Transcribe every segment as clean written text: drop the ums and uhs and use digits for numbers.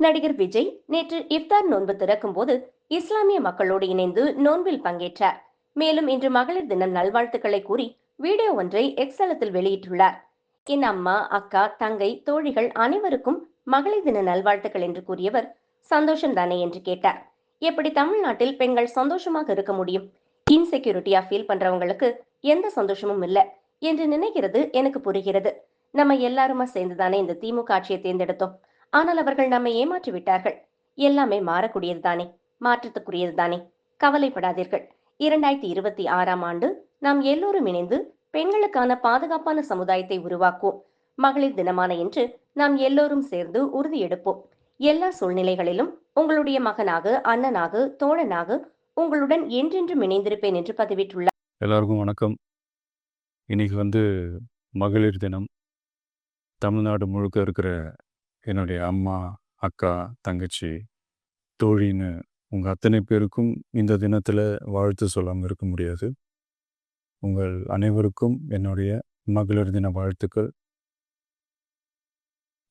நடிகர் விஜய் நேற்று இஃப்தார் நோன்பு திறக்கும் போது இஸ்லாமிய மக்களோடு இணைந்து நோன்பில் பங்கேற்றார். மேலும் இன்று மகளிர் தினம் நல்வாழ்த்துக்களை கூறி வீடியோ ஒன்றை எக்ஸ் தளத்தில் வெளியிட்டுள்ளார். என் அம்மா, அக்கா, தங்கை, தோழிகள் அனைவருக்கும் மகளிர் தின நல்வாழ்த்துக்கள் என்று கூறியவர், சந்தோஷம் தானே என்று கேட்டார். எப்படி தமிழ்நாட்டில் பெண்கள் சந்தோஷமாக இருக்க முடியும்? இன்செக்யூரிட்டியா ஃபீல் பண்றவங்களுக்கு எந்த சந்தோஷமும் இல்ல என்று நினைக்கிறது எனக்கு புரிகிறது. நம்ம எல்லாருமா சேர்ந்துதானே இந்த திமுக ஆட்சியை தேர்ந்தெடுத்தோம். ஆனால் அவர்கள் நம்மை ஏமாற்றி விட்டார்கள். எல்லாமே மாறக்கூடியது தானே, மாற்றத்துக்குரியது தானே. கவலைப்படாதீர்கள். 2026ஆம் ஆண்டு நாம் எல்லோரும் இணைந்து பெண்களுக்கான பாதுகாப்பான சமுதாயத்தை உருவாக்குவோம். மகளிர் தினமான இன்று நாம் எல்லோரும் சேர்ந்து உறுதி எடுப்போம். எல்லா சூழ்நிலைகளிலும் உங்களுடைய மகனாக, அண்ணனாக, தோழனாக உங்களுடன் என்றென்றும் இணைந்திருப்பேன் என்று பதிவிட்டுள்ளார். எல்லாருக்கும் வணக்கம். இன்னைக்கு மகளிர் தினம். தமிழ்நாடு முழுக்க இருக்கிற என்னுடைய அம்மா, அக்கா, தங்கச்சி, தோழின்னு உங்கள் அத்தனை பேருக்கும் இந்த தினத்தில் வாழ்த்து சொல்லாமல் இருக்க முடியாது. உங்கள் அனைவருக்கும் என்னுடைய மகளிர் தின வாழ்த்துக்கள்.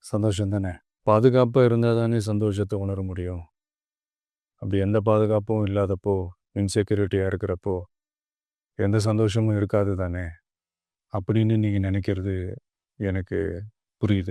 சந்தோஷம் தானே? பாதுகாப்பாக இருந்தால் தானே சந்தோஷத்தை உணர முடியும். அப்படி எந்த பாதுகாப்பும் இல்லாதப்போ, இன்செக்யூரிட்டியாக இருக்கிறப்போ எந்த சந்தோஷமும் இருக்காது தானே அப்படின்னு நீங்கள் நினைக்கிறது எனக்கு புரியுது.